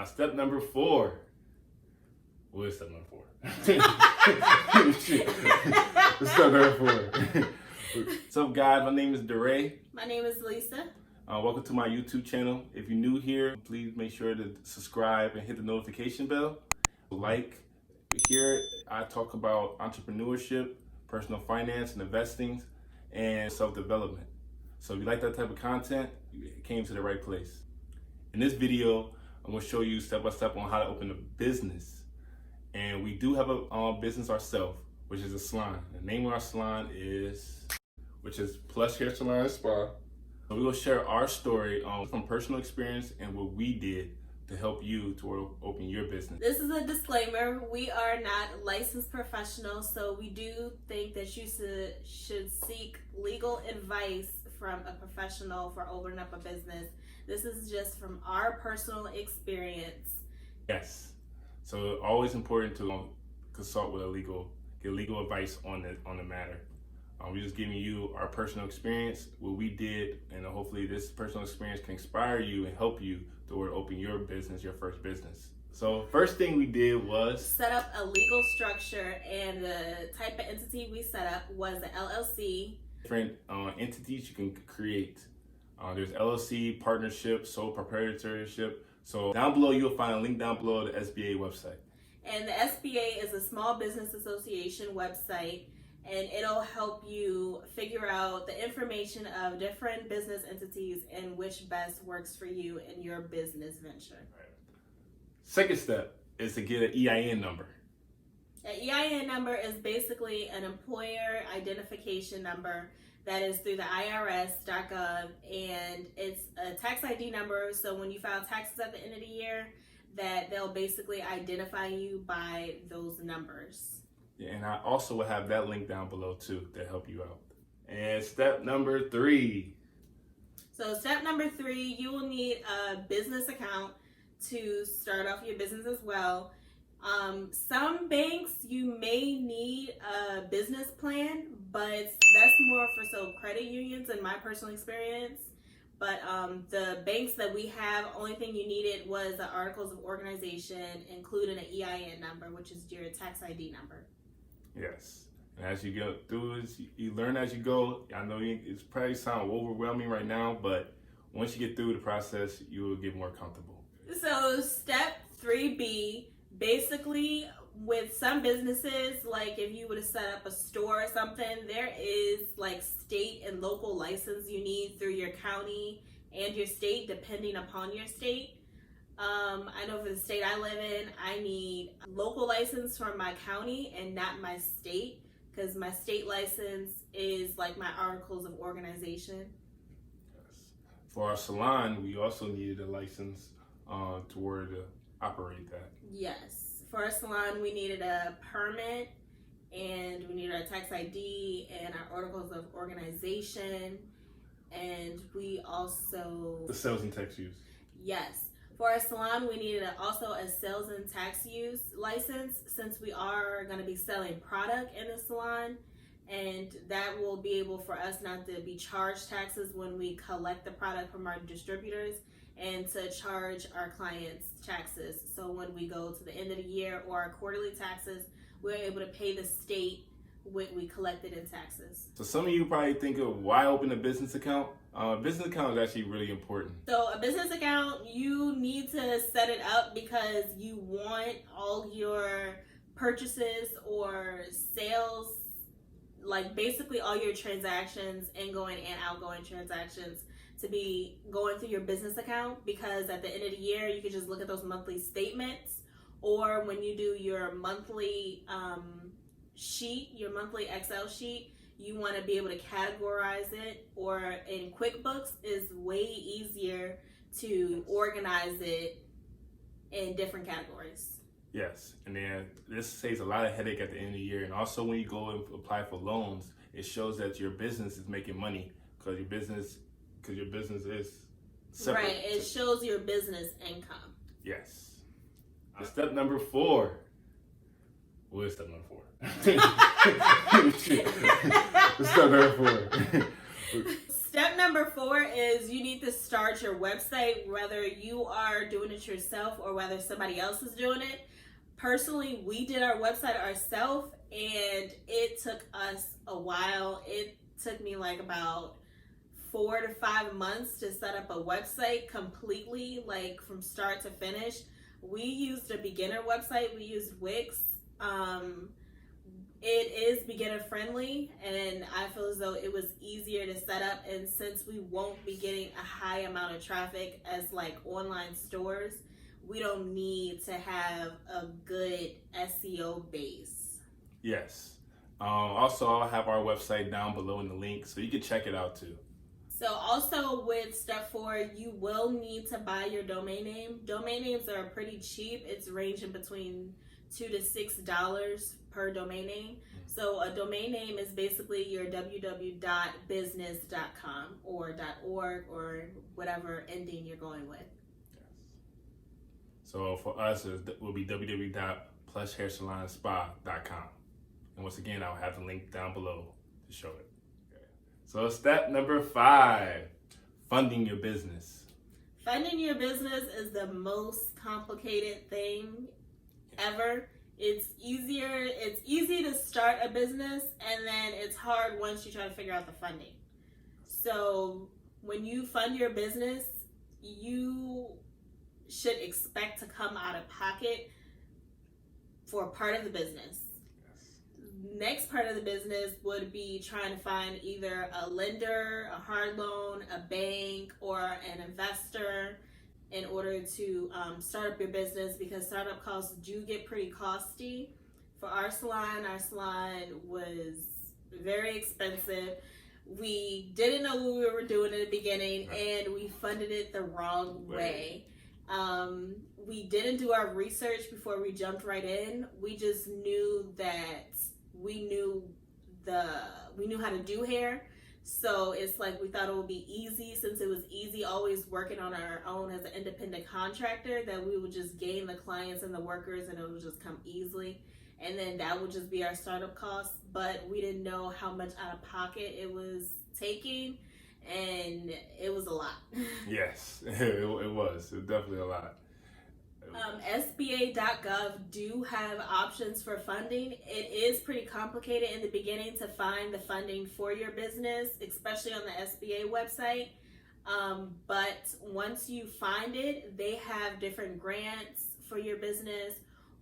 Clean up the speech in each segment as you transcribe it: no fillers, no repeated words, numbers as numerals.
Step number 4. What is step number 4? What's step number 4? What's up, guys? My name is DeRay. My name is Lisa. Welcome to my YouTube channel. If you're new here, please make sure to subscribe and hit the notification bell. Here I talk about entrepreneurship, personal finance and investing, and self-development. So if you like that type of content, you came to the right place. In this video, I'm going to show you step by step on how to open a business. And we do have a business ourselves, which is a salon. The name of our salon is Plush Hair Salon and Spa. So we're going to share our story from personal experience and what we did to help you to open your business. This is a disclaimer. We are not licensed professionals, so we do think that you should seek legal advice from a professional for opening up a business. This is just from our personal experience. Yes. So always important to consult with get legal advice on the matter. We're just giving you our personal experience, what we did, and hopefully this personal experience can inspire you and help you to open your business, your first business. So first thing we did was set up a legal structure, and the type of entity we set up was the LLC. Different entities you can create. There's LLC, partnership, sole proprietorship. So down below, you'll find a link down below the SBA website. And the SBA is a Small Business Association website, and it'll help you figure out the information of different business entities and which best works for you in your business venture. Right. Second step is to get an EIN number. An EIN number is basically an employer identification number that is through the IRS.gov, and it's a tax ID number, so when you file taxes at the end of the year, that they'll basically identify you by those numbers. Yeah, and I also will have that link down below too to help you out. And step number 3. So step number 3, you will need a business account to start off your business as well. Some banks you may need a business plan, but that's more for credit unions in my personal experience. But the banks that we have, only thing you needed was the articles of organization, including an EIN number, which is your tax ID number. Yes. And as you go through this, you learn as you go. I know it's probably sound overwhelming right now, but once you get through the process, you will get more comfortable. So step 3B, basically with some businesses, like if you were to set up a store or something, there is like state and local license you need through your county and your state, depending upon your state. I know for the state I live in, I need a local license for my county and not my state, because my state license is like my articles of organization. Yes. For our salon, we also needed a license to operate that. Yes. For our salon, we needed a permit, and we needed our tax ID and our articles of organization, and we also... The sales and tax use. Yes. For our salon, we needed also a sales and tax use license, since we are going to be selling product in the salon, and that will be able for us not to be charged taxes when we collect the product from our distributors, and to charge our clients taxes. So when we go to the end of the year or our quarterly taxes, we're able to pay the state what we collected in taxes. So some of you probably think of why open a business account. Business account is actually really important. So a business account, you need to set it up because you want all your purchases or sales, like basically all your transactions, ingoing and outgoing transactions, to be going through your business account, because at the end of the year you can just look at those monthly statements, or when you do your monthly sheet, your monthly Excel sheet, you want to be able to categorize it, or in QuickBooks is way easier to organize it in different categories. Yes, and then this saves a lot of headache at the end of the year, and also when you go and apply for loans, it shows that your business is making money because your business is separate. Right, it shows your business income. Yes. Step number 4. What is step number 4? What's step number 4? Step number 4 is you need to start your website, whether you are doing it yourself or whether somebody else is doing it. Personally, we did our website ourselves, and it took us a while. It took me like about 4 to 5 months to set up a website completely, like from start to finish. We used a beginner website. We used Wix. It is beginner friendly, and I feel as though it was easier to set up. And since we won't be getting a high amount of traffic as like online stores, we don't need to have a good SEO base. Yes. Also, I'll have our website down below in the link, so you can check it out too. So also with step 4, you will need to buy your domain name. Domain names are pretty cheap. It's ranging between $2 to $6 per domain name. So a domain name is basically your www.business.com or .org or whatever ending you're going with. Yes. So for us, it will be www.plushhairsalonspa.com. And once again, I'll have the link down below to show it. Okay. So step number 5, funding your business. Funding your business is the most complicated thing ever. It's easy to start a business, and then it's hard once you try to figure out the funding. So when you fund your business, you should expect to come out of pocket for part of the business. Next part of the business would be trying to find either a lender, a hard loan, a bank, or an investor in order to start up your business, because startup costs do get pretty costly. For our salon was very expensive. We didn't know what we were doing in the beginning, and we funded it the wrong way. We didn't do our research before we jumped right in. We just knew that we knew how to do hair. So it's like we thought it would be easy, since it was easy always working on our own as an independent contractor, that we would just gain the clients and the workers and it would just come easily. And then that would just be our startup costs. But we didn't know how much out of pocket it was taking, and it was a lot. Yes, it was. It was definitely a lot. SBA.gov do have options for funding. It is pretty complicated in the beginning to find the funding for your business, especially on the SBA website. But once you find it, they have different grants for your business,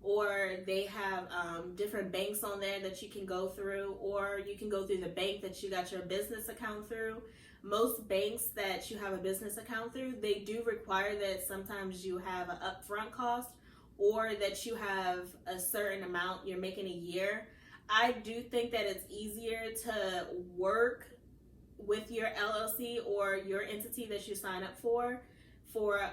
or they have different banks on there that you can go through, or you can go through the bank that you got your business account through. Most banks that you have a business account through, they do require that sometimes you have an upfront cost, or that you have a certain amount you're making a year. I do think that it's easier to work with your LLC or your entity that you sign up for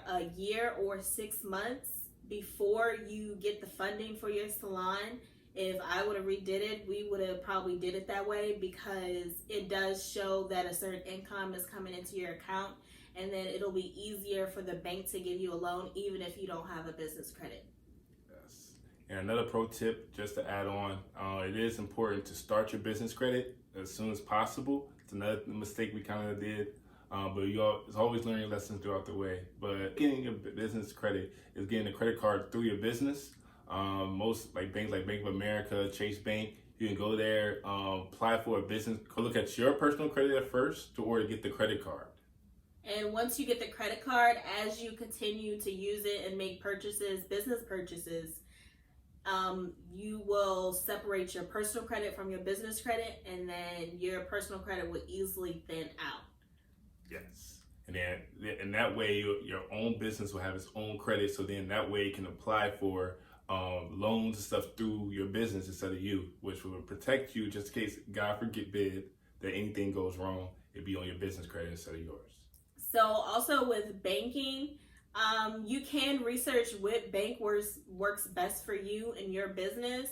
a year or 6 months before you get the funding for your salon. If I would have redid it, we would have probably did it that way, because it does show that a certain income is coming into your account, and then it'll be easier for the bank to give you a loan even if you don't have a business credit. Yes. And another pro tip, just to add on, it is important to start your business credit as soon as possible. It's another mistake we kind of did. But it's always learning lessons throughout the way. But getting your business credit is getting a credit card through your business. Most banks like Bank of America, Chase Bank, you can go there, apply for a business, go look at your personal credit at first to get the credit card. And once you get the credit card, as you continue to use it and make purchases, business purchases, you will separate your personal credit from your business credit, and then your personal credit will easily thin out. Yes. And then in that way, your own business will have its own credit. So then that way you can apply for loans and stuff through your business instead of you, which will protect you just in case, God forbid, that anything goes wrong. It'd be on your business credit instead of yours. So also with banking, you can research what bank works best for you and your business.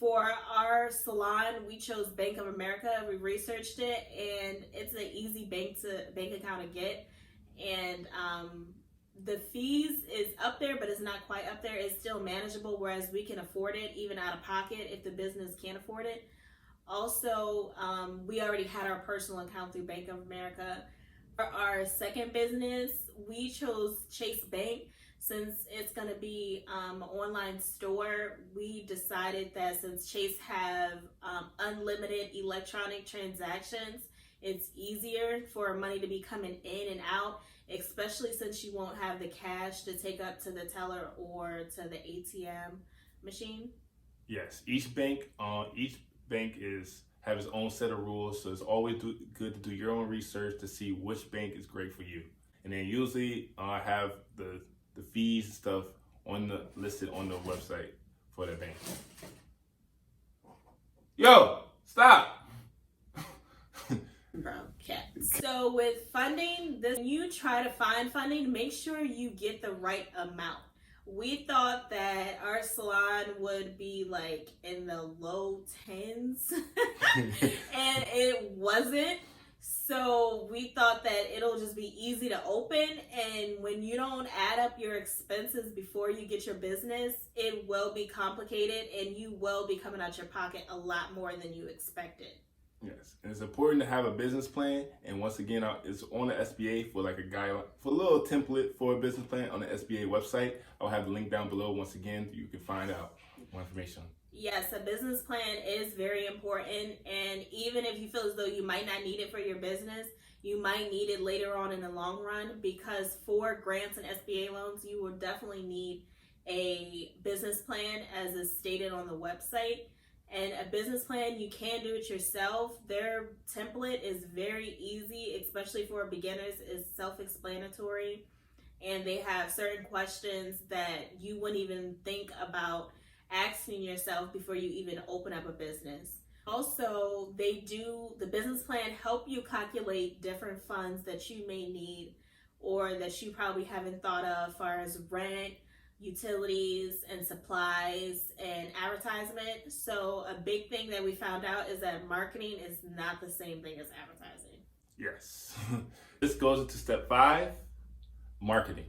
For our salon, we chose Bank of America. We researched it, and it's an easy bank account to get. And the fees is up there, but it's not quite up there. It's still manageable, whereas we can afford it even out of pocket if the business can't afford it. Also, we already had our personal account through Bank of America. For our second business, we chose Chase Bank. Since it's going to be an online store, we decided that since Chase have unlimited electronic transactions, it's easier for money to be coming in and out, especially since you won't have the cash to take up to the teller or to the ATM machine. Yes, each bank have its own set of rules, so it's always good to do your own research to see which bank is great for you. And then usually have the fees and stuff listed on the website for that bank. Yo, stop. Bro, cat. So with funding, when you try to find funding, make sure you get the right amount. We thought that our salon would be like in the low tens and it wasn't. So we thought that it'll just be easy to open, and when you don't add up your expenses before you get your business, it will be complicated and you will be coming out your pocket a lot more than you expected. Yes, and it's important to have a business plan. And once again, it's on the SBA for like a guideline, for a little template for a business plan on the SBA website. I'll have the link down below. Once again, you can find out more information. Yes, a business plan is very important, and even if you feel as though you might not need it for your business, you might need it later on in the long run, because for grants and SBA loans, you will definitely need a business plan as is stated on the website. And a business plan, you can do it yourself. Their template is very easy, especially for beginners. It's self-explanatory, and they have certain questions that you wouldn't even think about asking yourself before you even open up a business. Also, the business plan help you calculate different funds that you may need or that you probably haven't thought of, as far as rent, utilities and supplies and advertisement. So a big thing that we found out is that marketing is not the same thing as advertising. Yes. This goes into step 5, marketing.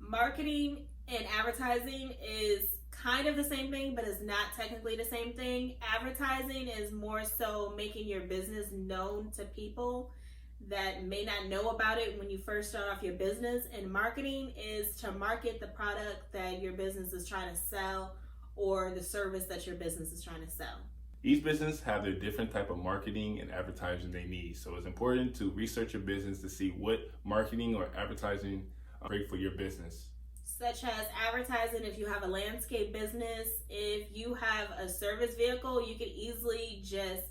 Marketing and advertising is kind of the same thing, but it's not technically the same thing. Advertising is more so making your business known to people that may not know about it when you first start off your business. And marketing is to market the product that your business is trying to sell or the service that your business is trying to sell. Each business have their different type of marketing and advertising they need. So it's important to research your business to see what marketing or advertising are great for your business. Such as advertising, if you have a landscape business, if you have a service vehicle, you can easily just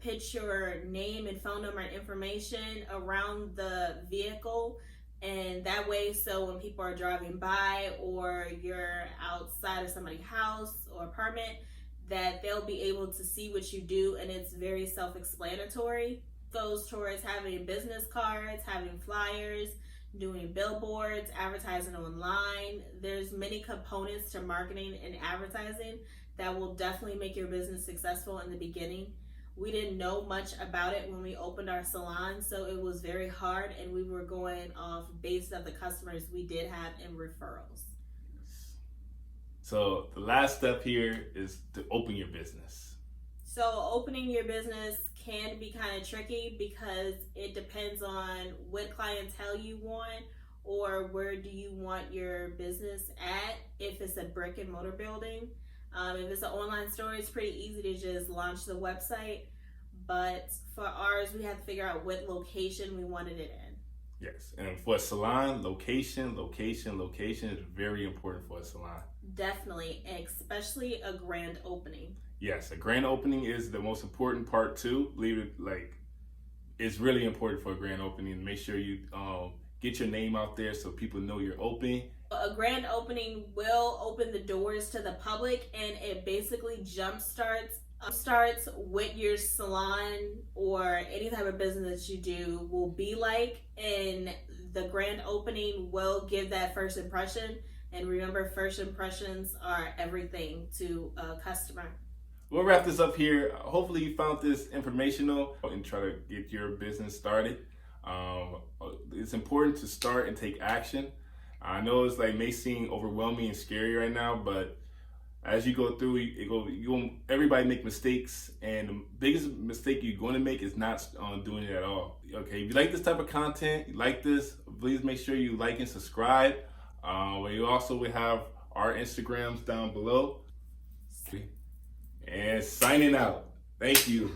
pitch your name and phone number and information around the vehicle, and that way, so when people are driving by or you're outside of somebody's house or apartment, that they'll be able to see what you do, and it's very self-explanatory. Goes towards having business cards, having flyers, doing billboards, advertising online. There's many components to marketing and advertising that will definitely make your business successful in the beginning. We didn't know much about it when we opened our salon, so it was very hard, and we were going off based of the customers we did have in referrals. So the last step here is to open your business. So opening your business can be kind of tricky because it depends on what clientele you want or where do you want your business at. If it's a brick and mortar building, if it's an online store, it's pretty easy to just launch the website. But for ours, we had to figure out what location we wanted it in. Yes, and for a salon, location is very important for a salon. Definitely, especially a grand opening. Yes, a grand opening is the most important part too. Believe it, it's really important for a grand opening. Make sure you get your name out there so people know you're open. A grand opening will open the doors to the public, and it basically starts what your salon or any type of business that you do will be like, and the grand opening will give that first impression. And remember, first impressions are everything to a customer. We'll wrap this up here. Hopefully you found this informational and try to get your business started. It's important to start and take action. I know it's may seem overwhelming and scary right now, but As you go through, everybody make mistakes, and the biggest mistake you're going to make is not doing it at all. Okay, if you like this type of content, you like this, please make sure you like and subscribe. We also will have our Instagrams down below. And signing out. Thank you.